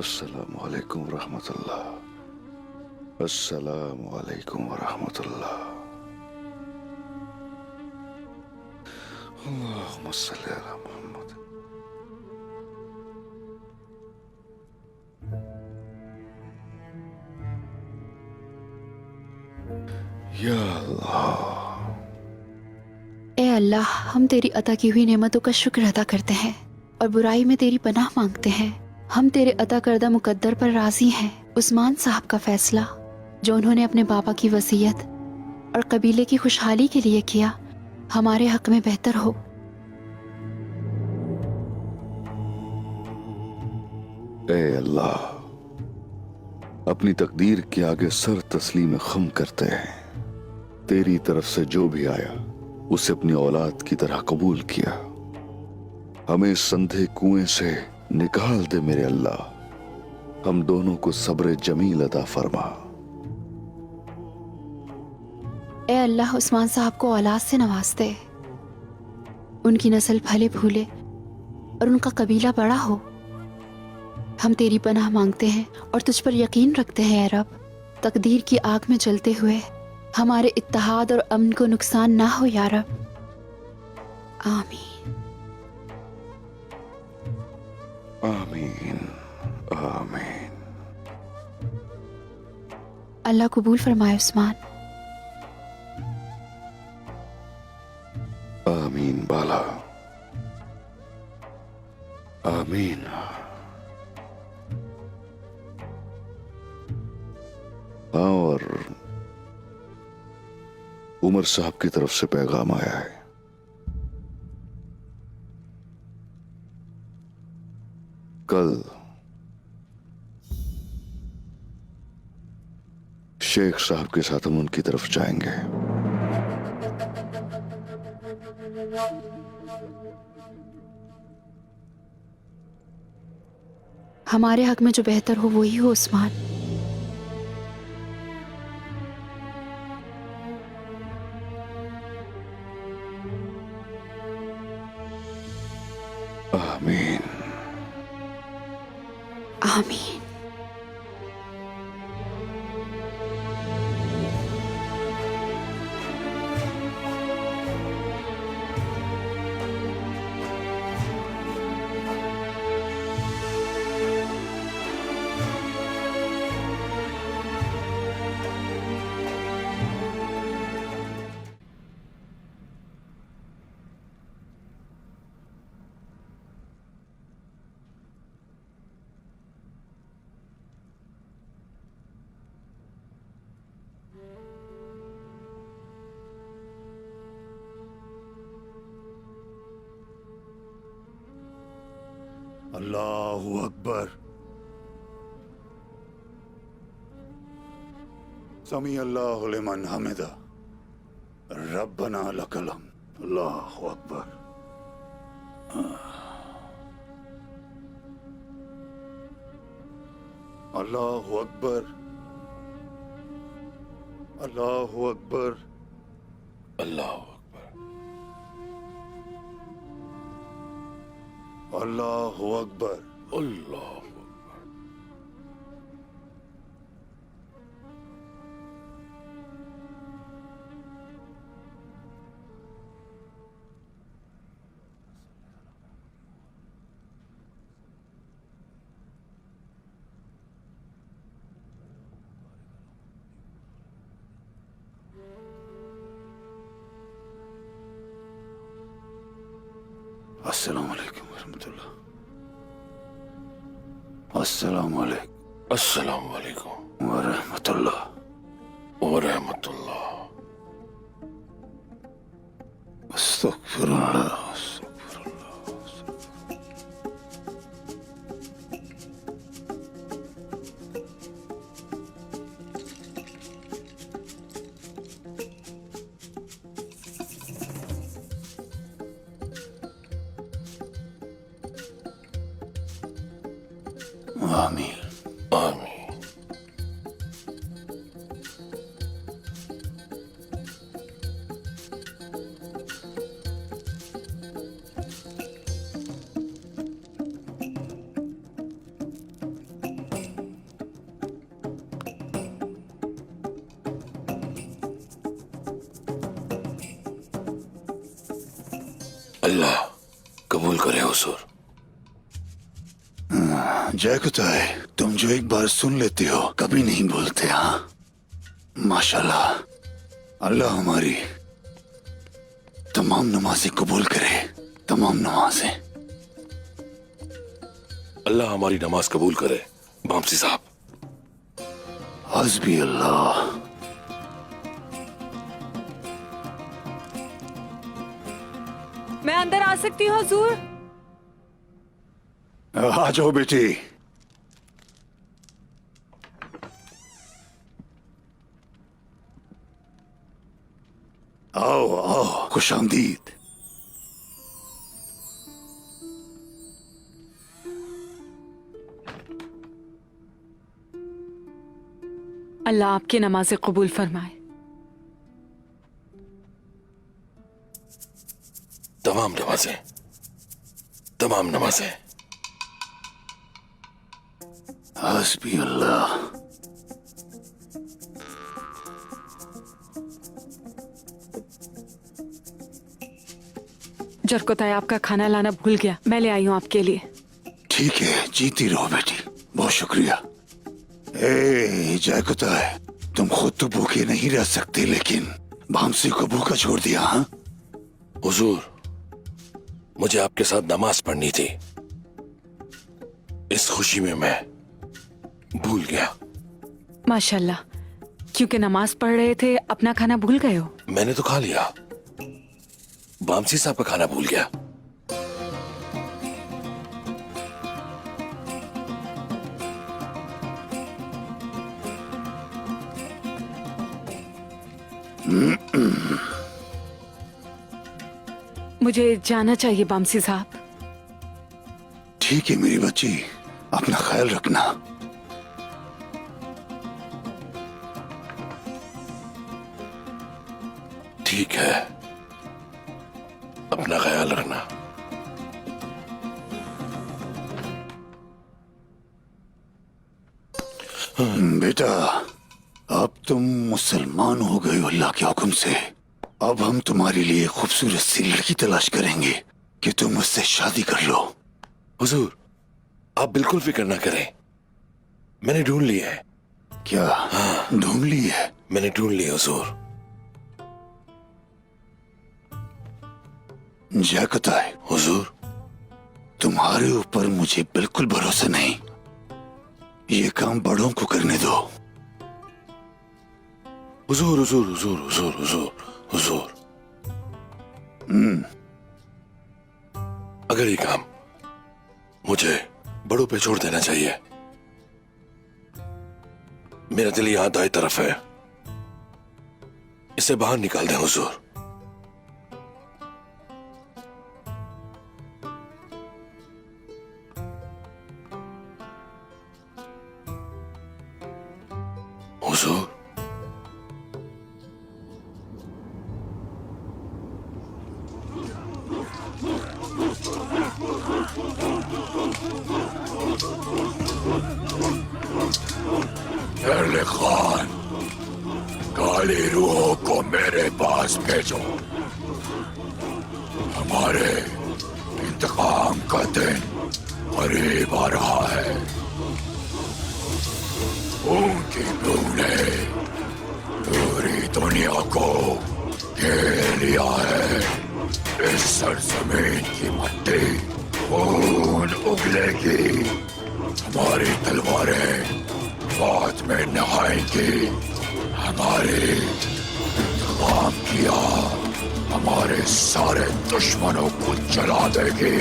अस्सलामु अलैकुम रहमतुल्लाह। अस्सलामु अलैकुम रहमतुल्लाह। अल्लाहुम्मा सल्ली अला मुहम्मद। या अल्लाह। ए अल्लाह, हम तेरी अता की हुई नेमतों का शुक्र अदा करते हैं और बुराई में तेरी पनाह मांगते हैं। हम तेरे अता करदा मुकद्दर पर राजी हैं। उस्मान साहब का फैसला जो उन्होंने अपने बाबा की वसीयत और कबीले की खुशहाली के लिए किया, हमारे हक में बेहतर हो। ए अल्लाह, अपनी तकदीर के आगे सर तस्लीम खम करते हैं। तेरी तरफ से जो भी आया उसे अपनी औलाद की तरह कबूल किया। हमें इस संधे कुएं से निकाल दे मेरे अल्लाह। हम दोनों को सब्र जमील अता फरमा। ए अल्लाह, उस्मान साहब को औलाद से नवाज दे, उनकी नस्ल फले फूले और उनका कबीला बड़ा हो। हम तेरी पनाह मांगते हैं और तुझ पर यकीन रखते हैं। ए रब, तकदीर की आग में जलते हुए हमारे इत्तेहाद और अमन को नुकसान ना हो या रब। आमीन आमीन आमीन। अल्लाह कबूल फरमाए उस्मान। आमीन बाला, आमीन। हाँ, और उमर साहब की तरफ से पैगाम आया है। कल शेख साहब के साथ हम उनकी तरफ जाएंगे। हमारे हक में जो बेहतर हो वही हो उस्मान। आमीन आमीन। अल्लाहु अकबर। समी अल्लाहु लिमन हमिदा। रब्बना लकल हम्द। अल्लाहु अकबर। अल्लाहु अकबर। अल्लाहु अकबर। अल्लाह अल्लाहु अकबर। अल्लाह। अस्सलामु अलैकुम वरहमतुल्लाह। अस्सलामु अलैकुम अस्सलामु अलैकुम वरहमतुल्लाह। वरहमतुल्लाह। अस्तगफिरुल्लाह। आमीन आमीन। अल्लाह कबूल करे हुजूर। जय खुदाए, तुम जो एक बार सुन लेते हो कभी नहीं भूलते। हाँ माशाल्लाह, अल्लाह हमारी तमाम नमाजें कबूल करे, तमाम नमाजें। अल्लाह हमारी नमाज कबूल करे बामसी साहब। हस्बी अल्लाह। मैं अंदर आ सकती हूँ हुजूर? आ जाओ बेटी। आओ आओ, खुश आमदीद। अल्लाह आपकी नमाज़ें कबूल फरमाए। तमाम नमाजें, तमाम नमाजें। हस्बी अल्लाह। जरकोताय आपका खाना लाना भूल गया, मैं ले आई हूँ आपके लिए। ठीक है, जीती रहो बेटी, बहुत शुक्रिया। ए जयकुताय, तुम खुद तो भूखे नहीं रह सकते, लेकिन बामसी को भूखा छोड़ दिया। हाँ हुजूर, मुझे आपके साथ नमाज पढ़नी थी, इस खुशी में मैं भूल गया। माशाल्लाह, क्योंकि नमाज पढ़ रहे थे अपना खाना भूल गए हो? मैंने तो खा लिया, बामसी साहब का खाना भूल गया। मुझे जाना चाहिए बामसी साहब। ठीक है मेरी बच्ची, अपना ख्याल रखना। ठीक है, अपना ख्याल रखना। बेटा, अब तुम मुसलमान हो गए हो अल्लाह के हुक्म से। अब हम तुम्हारे लिए खूबसूरत सी लड़की तलाश करेंगे कि तुम उससे शादी कर लो। हुजूर, आप बिल्कुल फिक्र ना करें, मैंने ढूंढ ली है। क्या? हाँ, ढूंढ ली है? मैंने ढूंढ ली हुजूर। जयकुताय, हुजूर, तुम्हारे ऊपर मुझे बिल्कुल भरोसा नहीं। ये काम बड़ों को करने दो। हुजूर हुजूर हुजूर हुजूर हुजूर हुजूर, अगर ये काम मुझे बड़ों पे छोड़ देना चाहिए। मेरा दिल यहां दाएं तरफ है, इसे बाहर निकाल दें हुजूर। हुजूर, एर्ले खान, काली रूहों को मेरे पास भेजो। हमारे इंतकाम का दिन करीब आ रहा है। उनकी रूह ने पूरी दुनिया को घेर लिया है। इस सरजमीन की मट्टी खून उगलेगी। हमारी तलवारें बात में नहाएंगी। हमारे इंतकाम किया हमारे सारे दुश्मनों को जला देगी।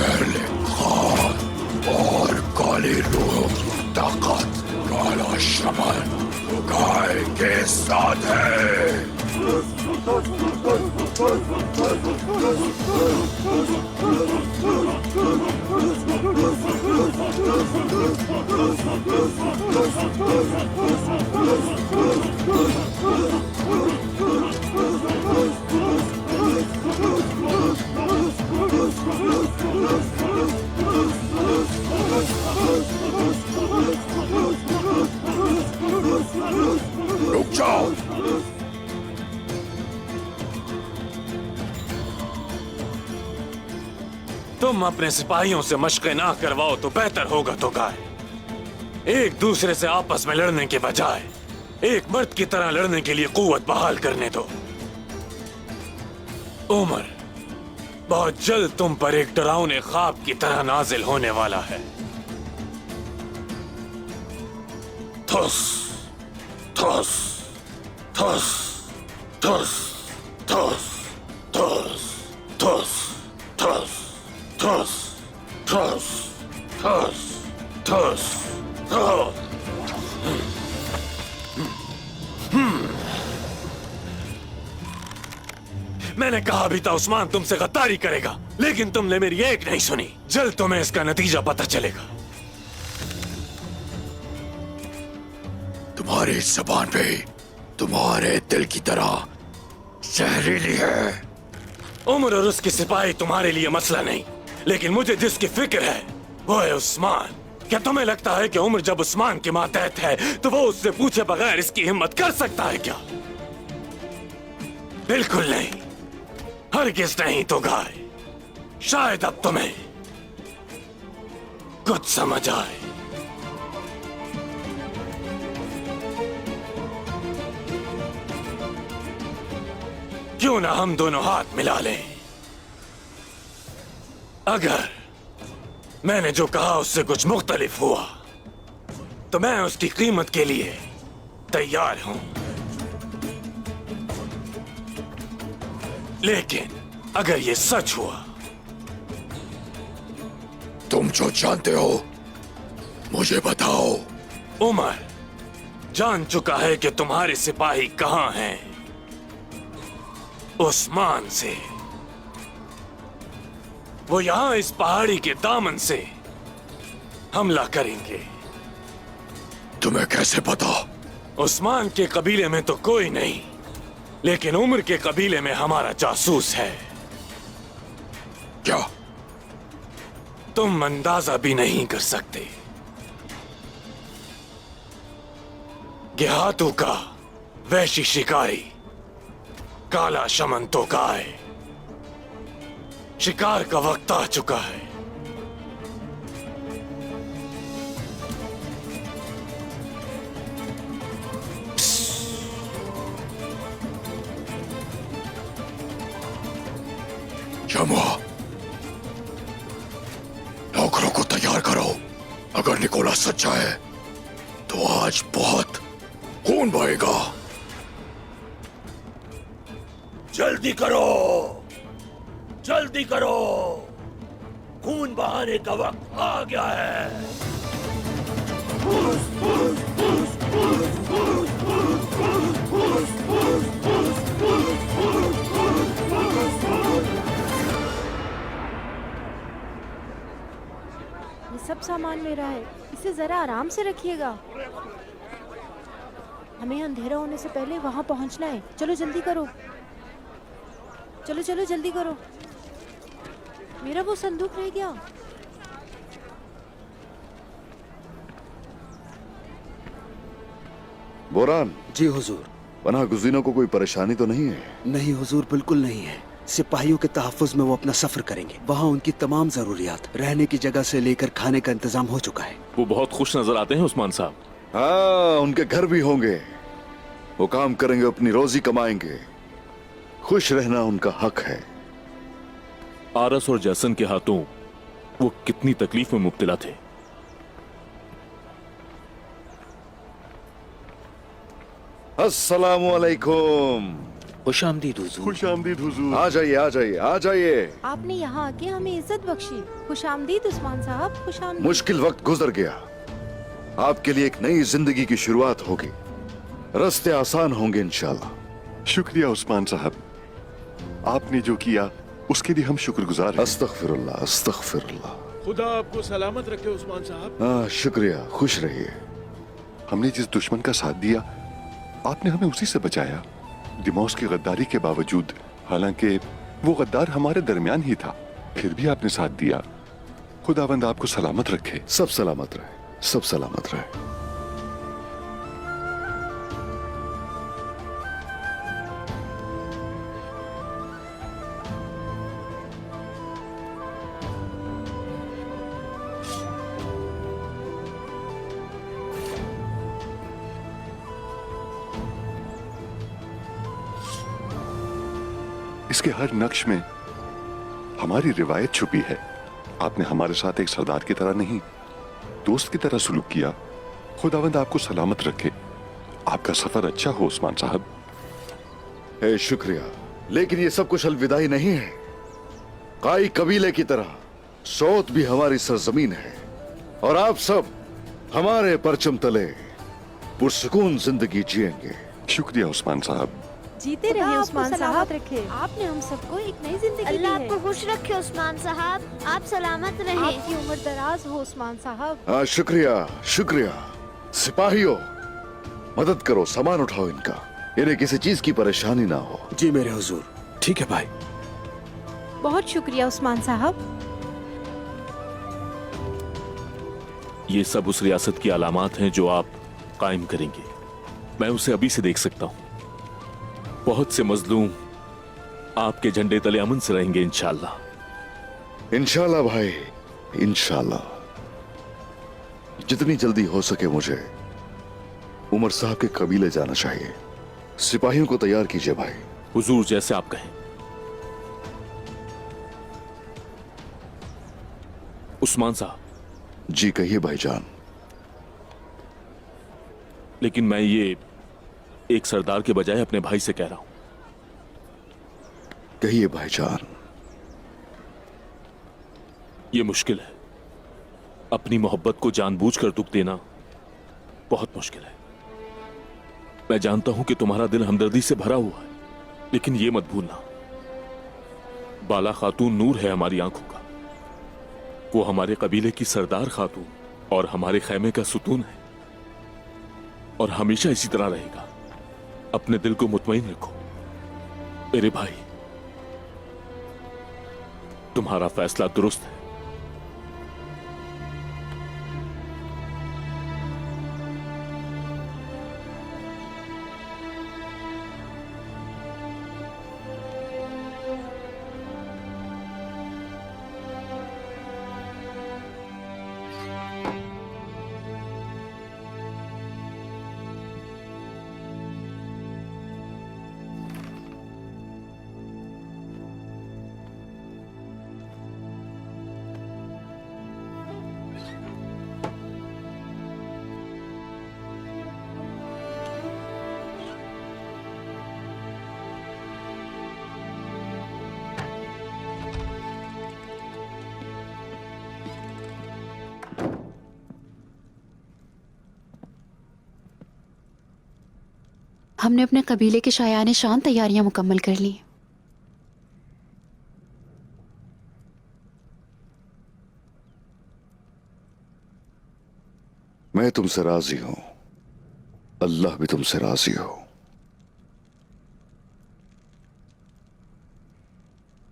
एर्ले खान और काली रूहों की ताकत काला शमन गाय के साथ है। रुक जाओ। तुम अपने सिपाहियों से मशक़ें ना करवाओ तो बेहतर होगा तो गाय। एक दूसरे से आपस में लड़ने के बजाय एक मर्द की तरह लड़ने के लिए कुव्वत बहाल करने दो। उमर, बहुत जल्द तुम पर एक डरावने ख्वाब की तरह नाजिल होने वाला है। थुस, थुस, थुस, थुस, थुस, थुस, थुस, थुस, थुस, थुस, थुस, थुस, थुस। मैंने कहा भी था उस्मान तुमसे गद्दारी करेगा, लेकिन तुमने मेरी एक नहीं सुनी। जल्द तुम्हें इसका नतीजा पता चलेगा। तुम्हारी जबान पे तुम्हारे दिल की तरह जहरीली है। उमर और उसकी सिपाही तुम्हारे लिए मसला नहीं, लेकिन मुझे जिसकी फिक्र है वो है उस्मान। क्या तुम्हें लगता है कि उमर जब उस्मान के मातहत है तो वो उससे पूछे बगैर इसकी हिम्मत कर सकता है क्या? बिल्कुल नहीं, हरगिज़ नहीं तो गाय। शायद अब तुम्हें कुछ समझ आए। क्यों ना हम दोनों हाथ मिला लें? अगर मैंने जो कहा उससे कुछ मुख्तलिफ हुआ तो मैं उसकी कीमत के लिए तैयार हूं। लेकिन अगर ये सच हुआ, तुम जो जानते हो मुझे बताओ। उमर जान चुका है कि तुम्हारे सिपाही कहां हैं। उस्मान से। वो यहां इस पहाड़ी के दामन से हमला करेंगे। तुम्हें कैसे पता? उस्मान के कबीले में तो कोई नहीं, लेकिन उमर के कबीले में हमारा जासूस है। क्या? तुम अंदाजा भी नहीं कर सकते। गेहातू का वैशी शिकारी काला शमन तो गाय। शिकार का वक्त आ चुका है। शमुआ, नौकरों को तैयार करो। अगर निकोला सच्चा है तो आज बहुत खून बहेगा। जल्दी करो, जल्दी करो, खून बहाने का वक्त आ गया है। ये सब सामान मेरा है, इसे जरा आराम से रखिएगा। हमें अंधेरा होने से पहले वहां पहुंचना है। चलो जल्दी करो, चलो चलो जल्दी करो। मेरा वो संदूक रह गया। बोरान जी हुजूर। पनाह गुज़ीनों को कोई परेशानी तो नहीं है? नहीं हुजूर, बिल्कुल नहीं है। सिपाहियों के तहफ़्फ़ुज़ में वो अपना सफर करेंगे। वहाँ उनकी तमाम जरूरियात, रहने की जगह से लेकर खाने का इंतजाम हो चुका है। वो बहुत खुश नजर आते हैं उस्मान साहब। हाँ, उनके घर भी होंगे। वो काम करेंगे, अपनी रोजी कमाएंगे। खुश रहना उनका हक है। आरस और जैसन के हाथों वो कितनी तकलीफ में मुब्तला थे। अस्सलामु अलैकुम। खुशामदीद हुजूर। खुशामदीद हुजूर। आ जाइए, आ जाइए, आ जाइए। आपने यहाँ आके हमें इज्जत बख्शी। खुशामदीद उस्मान साहब, खुशामदीद। मुश्किल वक्त गुजर गया, आपके लिए एक नई जिंदगी की शुरुआत होगी। रास्ते आसान होंगे इंशाल्लाह। शुक्रिया उस्मान साहब, आपने जो किया उसके लिए हम शुक्रगुजार हैं। अस्तगफिरुल्लाह, अस्तगफिरुल्लाह। खुदा आपको सलामत रखे उस्मान साहब। हाँ, शुक्रिया, खुश रहिए। हमने जिस दुश्मन का साथ दिया आपने हमें उसी से बचाया। दिमोस की गद्दारी के बावजूद, हालांकि वो गद्दार हमारे दरमियान ही था, फिर भी आपने साथ दिया। खुदावंद आपको सलामत रखे। सब सलामत रहे, सब सलामत रहे। इसके हर नक्श में हमारी रिवायत छुपी है। आपने हमारे साथ एक सरदार की तरह नहीं, दोस्त की तरह सलूक किया। खुदावंद आपको सलामत रखे। आपका सफर अच्छा हो उस्मान साहब। शुक्रिया, लेकिन ये सब कुछ अलविदाई नहीं है। काई कबीले की तरह सौत भी हमारी सरजमीन है और आप सब हमारे परचम तले पुरसुकून जिंदगी जिएंगे। शुक्रिया उस्मान साहब। जीते रहे उस्मान साहब। रखे आपने हम सबको एक नई जिंदगी दी अल्लाह है। आपको खुश रखे उस्मान साहब, आप सलामत रहे। आपकी उम्र दराज हो उस्मान साहब। हाँ, शुक्रिया शुक्रिया। सिपाहियों, मदद करो, सामान उठाओ इनका, इन्हें किसी चीज की परेशानी ना हो। जी मेरे हुजूर। ठीक है भाई। बहुत शुक्रिया उस्मान साहब। ये सब उस रियासत की अलामात हैं जो आप कायम करेंगे। मैं उसे अभी से देख सकता हूं। बहुत से मजलूम आपके झंडे तले अमन से रहेंगे इंशाअल्लाह। इंशाल्लाह भाई, इंशाल्लाह। जितनी जल्दी हो सके मुझे उमर साहब के कबीले जाना चाहिए। सिपाहियों को तैयार कीजिए भाई। हुजूर जैसे आप कहें। उस्मान साहब। जी कहिए भाईजान। लेकिन मैं ये एक सरदार के बजाय अपने भाई से कह रहा हूं। कहिए भाईजान। ये मुश्किल है। अपनी मोहब्बत को जानबूझकर दुख देना बहुत मुश्किल है। मैं जानता हूं कि तुम्हारा दिल हमदर्दी से भरा हुआ है, लेकिन ये मत भूलना, बाला खातून नूर है हमारी आंखों का। वो हमारे कबीले की सरदार खातून और हमारे खैमे का सुतून है, और हमेशा इसी तरह रहेगा। अपने दिल को मुतमईन रखो मेरे भाई। तुम्हारा फैसला दुरुस्त है। हमने अपने कबीले के शायाने शान तैयारियां मुकम्मल कर ली। मैं तुमसे राजी हूं, अल्लाह भी तुमसे राजी हो।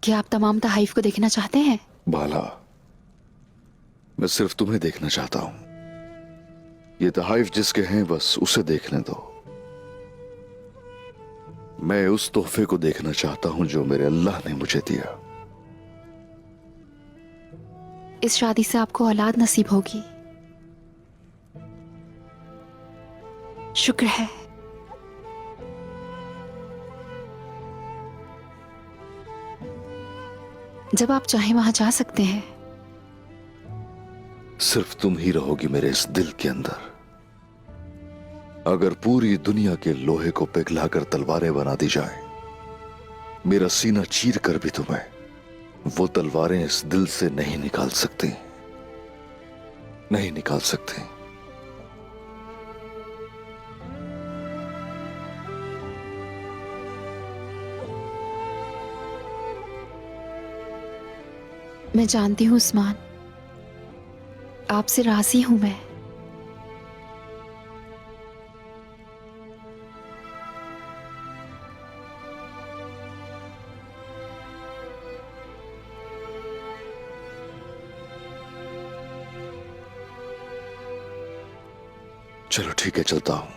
क्या आप तमाम तहाइफ को देखना चाहते हैं? बाला, मैं सिर्फ तुम्हें देखना चाहता हूं। ये तहाइफ जिसके हैं बस उसे देखने दो। मैं उस तोहफे को देखना चाहता हूं जो मेरे अल्लाह ने मुझे दिया। इस शादी से आपको औलाद नसीब होगी। शुक्र है। जब आप चाहें वहां जा सकते हैं। सिर्फ तुम ही रहोगी मेरे इस दिल के अंदर। अगर पूरी दुनिया के लोहे को पिघलाकर तलवारें बना दी जाए, मेरा सीना चीर कर भी तुम्हें वो तलवारें इस दिल से नहीं निकाल सकती, नहीं निकाल सकती। मैं जानती हूं उस्मान, आपसे राजी हूं मैं। चलो ठीक है, चलता हूं।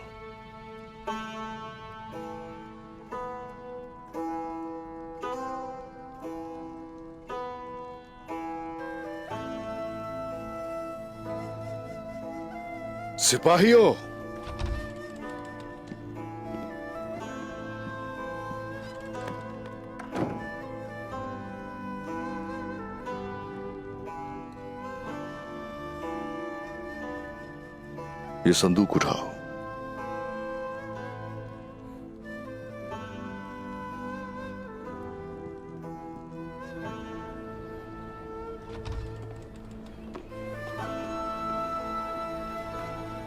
सिपाहियों, ये संदूक उठाओ।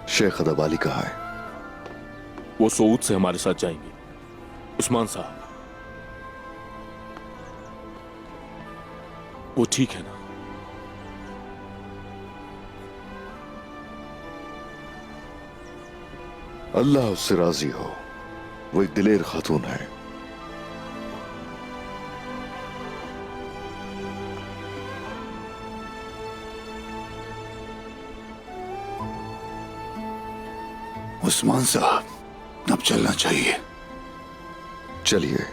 शेख अदब अली कहाँ है? वो सऊद से हमारे साथ जाएंगे। उस्मान साहब, वो ठीक है ना? अल्लाह उससे राजी हो। वो एक दिलेर खातून है। उस्मान साहब, अब चलना चाहिए। चलिए।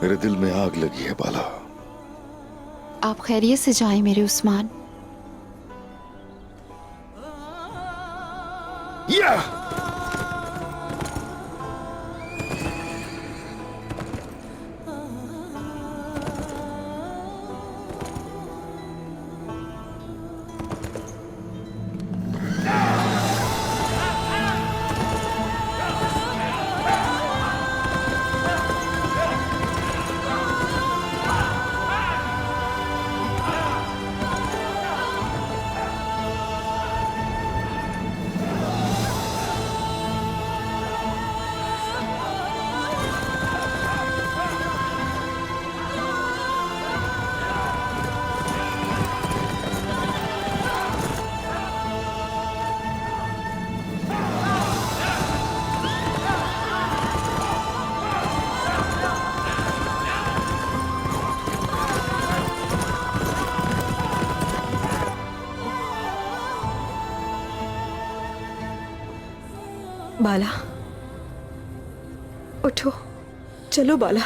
मेरे दिल में आग लगी है बाला। आप खैरियत से जाएं मेरे उस्मान। या! बाला, उठो, चलो बाला।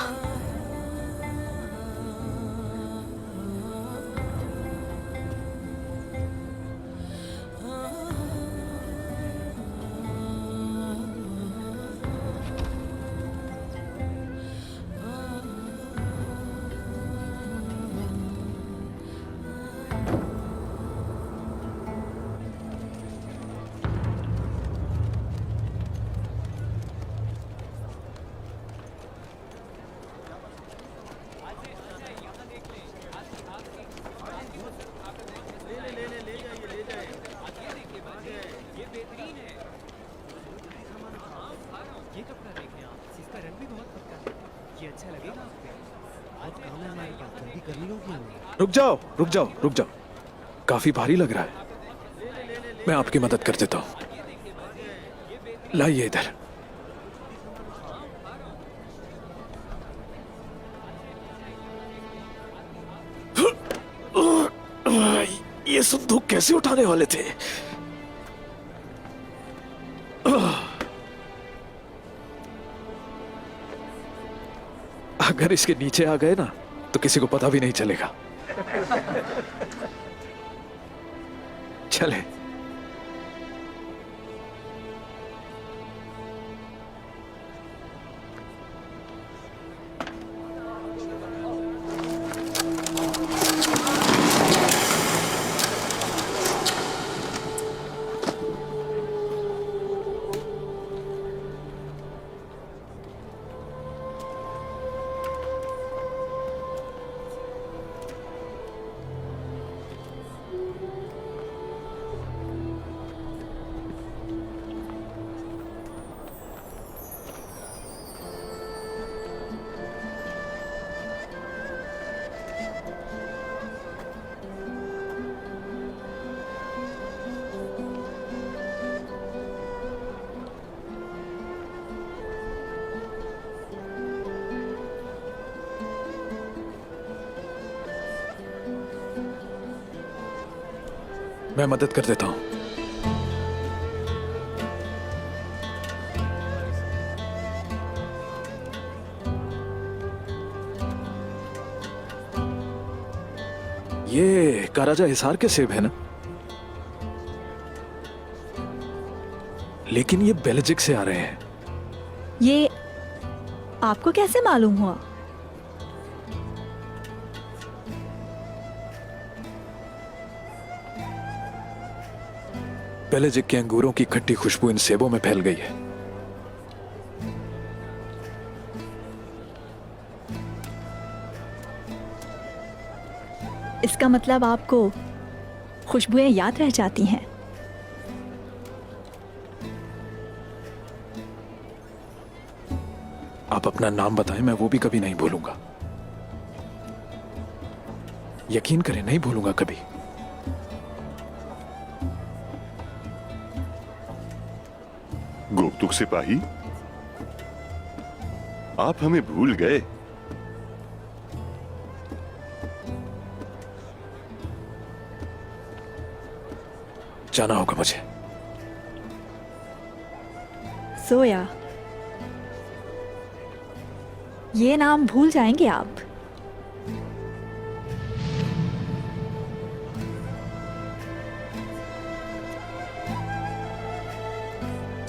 रुक जाओ, रुक जाओ, रुक जाओ। काफी भारी लग रहा है। मैं आपकी मदद कर देता हूं। लाइए इधर। ये संदूक कैसे उठाने वाले थे? अगर इसके नीचे आ गए ना तो किसी को पता भी नहीं चलेगा। चले। मैं मदद कर देता हूं। ये काराजा हिसार के सेब है ना? लेकिन ये बेल्जिक से आ रहे हैं। ये आपको कैसे मालूम हुआ? बेल्जिक के अंगूरों की खट्टी खुशबू इन सेबों में फैल गई है। इसका मतलब आपको खुशबुएं याद रह जाती हैं। आप अपना नाम बताएं, मैं वो भी कभी नहीं भूलूंगा। यकीन करें, नहीं भूलूंगा कभी। गोपतुक सिपाही, आप हमें भूल गए। जाना होगा मुझे। सोया, ये नाम भूल जाएंगे आप।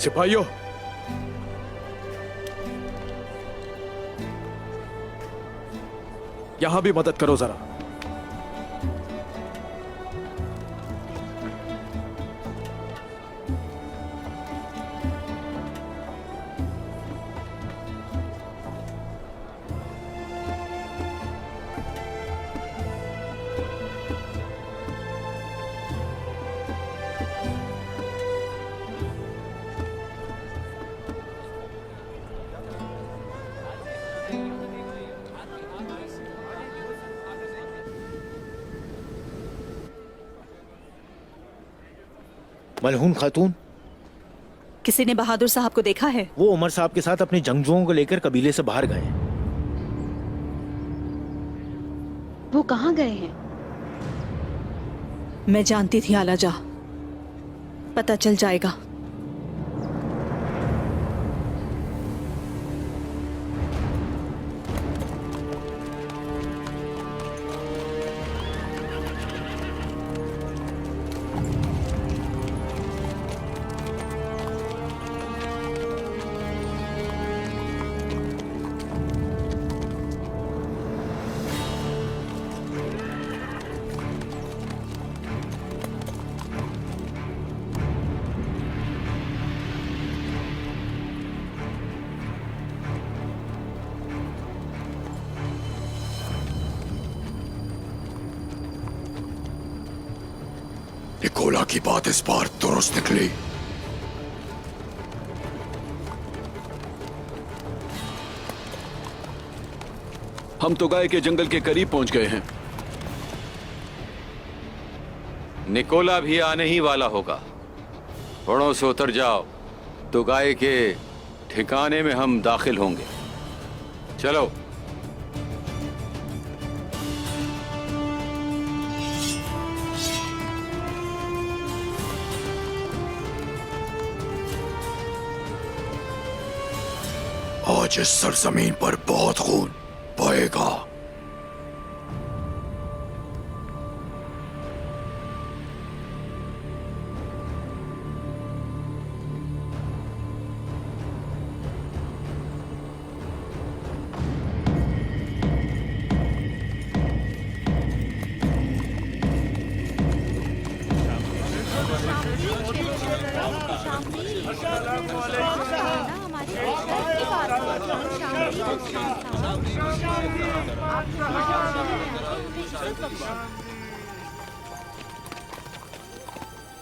सिपाहियों, यहां भी मदद करो जरा। मलहून खातून, किसी ने बहादुर साहब को देखा है? वो उमर साहब के साथ अपने जंगजुओं को लेकर कबीले से बाहर गए। वो कहाँ गए हैं? मैं जानती थी आलाजा, पता चल जाएगा। निकोला की बात इस बार दुरुस्त निकली। हम तो गाय के जंगल के करीब पहुंच गए हैं। निकोला भी आने ही वाला होगा। घोड़ों से उतर जाओ तो गाय के ठिकाने में हम दाखिल होंगे। चलो। आज इस सरजमीन पर बहुत खून बहेगा।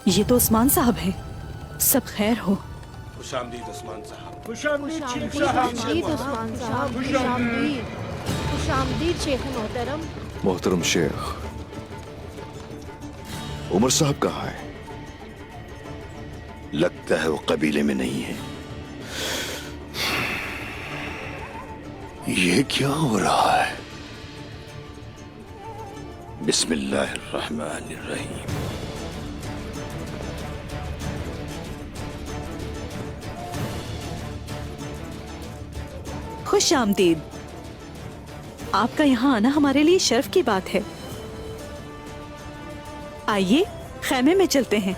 ये तो उस्मान साहब है। सब खैर हो? खुशामदीद उस्मान साहब। खुशामदीद उस्मान साहब। खुशामदीद शेख मोहतरम। मोहतरम शेख, उमर साहब कहाँ है? लगता है वो कबीले में नहीं है। ये क्या हो रहा है? बिस्मिल्लाहिर्रहमानिर्रहीम। खुश आमदीद। आपका यहाँ आना हमारे लिए शर्फ की बात है। आइए खैमे में चलते हैं।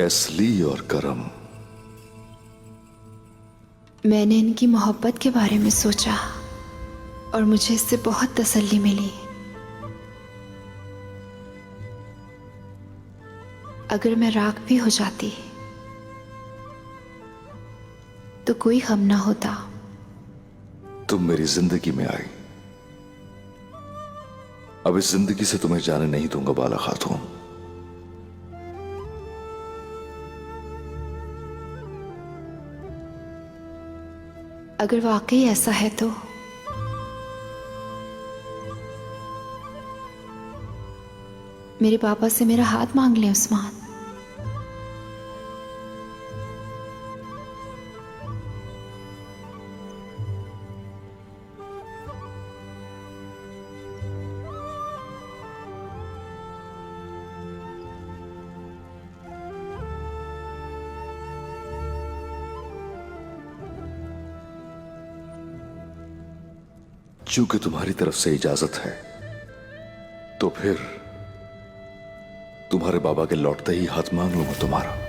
एस्ली और करम, मैंने इनकी मोहब्बत के बारे में सोचा और मुझे इससे बहुत तसल्ली मिली। अगर मैं राख भी हो जाती तो कोई गम ना होता। तुम मेरी जिंदगी में आई, अब इस जिंदगी से तुम्हें जाने नहीं दूंगा बाला खातून। अगर वाकई ऐसा है तो मेरे पापा से मेरा हाथ मांग ले उस्मान। चूंकि तुम्हारी तरफ से इजाजत है तो फिर तुम्हारे बाबा के लौटते ही हाथ मांग लूंगा तुम्हारा।